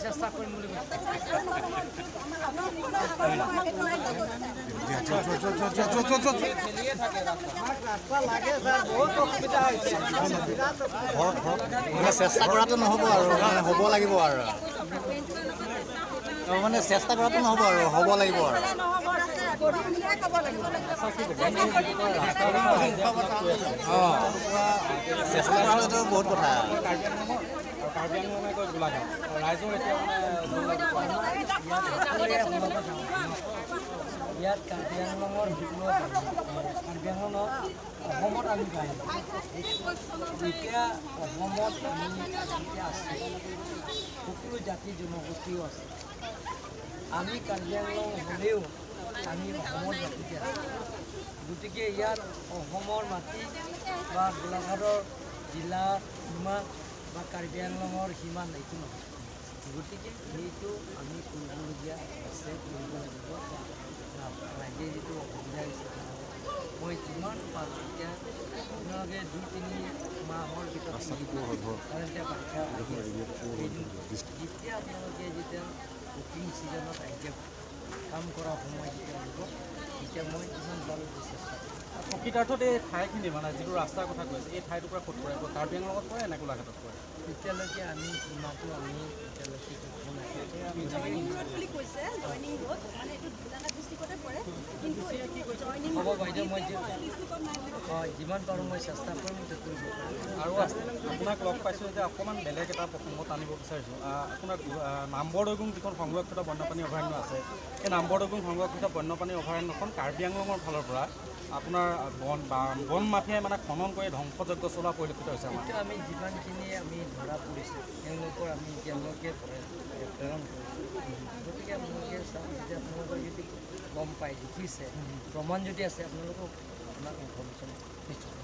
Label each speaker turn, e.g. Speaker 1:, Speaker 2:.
Speaker 1: চেষ্টা কৰিম বুলি
Speaker 2: চেষ্টা কৰাটো নহ'ব আৰু মানে হ'ব লাগিব আৰু মানে চেষ্টা কৰাটো নহ'ব আৰু হ'ব লাগিব আৰু চেষ্টা কৰাটো বহুত কথা
Speaker 3: কাৰ্বি আংলঙে কয় গোলাঘাট ৰাইজৰ এতিয়া
Speaker 1: ইয়াত কাৰ্বি আংলঙৰ কাৰ্বি আংলঙত অসমত আমি পাই এতিয়া অসমত আমি আছোঁ সকলো জাতি জনগোষ্ঠীও আছে আমি কাৰ্বি আংলং হ'লেও আমি অসমৰ জাতিতে আছোঁ গতিকে ইয়াত অসমৰ মাটি বা গোলাঘাটৰ জিলা সীমা বা কাৰ্বি আংলঙৰ সীমা এইটো নহয় গতিকে সেইটো আমি কৰিবলগীয়া আছে কৰিব লাগিব ৰাইজে যিটো অসুবিধা হৈছে মই যিমান পাৰোঁ এতিয়া আপোনালোকে 2-3 মাহৰ ভিতৰত কাৰণ এতিয়া বাৰিষা যেতিয়া আপোনালোকে যেতিয়া কুকিং ছিজনত আহিছে কাম কৰা সময় যেতিয়া আহিব তেতিয়া মই যিমান পাৰোঁ চেষ্টা কৰিম
Speaker 3: প্ৰকৃতাৰ্থত এই ঠাইখিনি মানে যিটো ৰাস্তাৰ কথা কৈছে এই ঠাইটুকুৰা ক'ত পৰে কাৰ্বি আংলঙত পৰে নে গোলাঘাটত পৰে
Speaker 1: এতিয়ালৈকে আমি সীমাটো আমি এতিয়ালৈকে হ'ব বাইদেউ মই যিমান পাৰোঁ মই চেষ্টা কৰিম কৰিব
Speaker 3: আৰু আপোনাক লগ পাইছোঁ যে অকণমান বেলেগ এটা প্ৰসংগত আনিব বিচাৰিছোঁ আপোনাৰ নাম্বৰদৈগুং যিখন সংৰক্ষিত বন্যপ্ৰাণী অভয়াৰণ্য আছে সেই নাম্বৰদৈগুং সংৰক্ষিত বন্যপ্ৰাণী অভয়াৰণ্যখন কাৰ্বি আংলঙৰ ফালৰ পৰা আপোনাৰ বন মাফিয়াই মানে খনন কৰি ধ্বংসযজ্ঞ চলোৱা পৰিলক্ষিত হৈছে আমাৰ
Speaker 1: আমি যিমানখিনি আমি ধৰা পৰিছোঁ তেওঁলোকৰ আমি তেওঁলোকে প্ৰেৰণ কৰিছোঁ গতিকে আপোনালোকে চাওক যে আপোনালোকৰ যদি গম পায় দেখিছে প্ৰমাণ যদি আছে আপোনালোকক আপোনাক ইনফৰ্মেশ্যন নিশ্চয়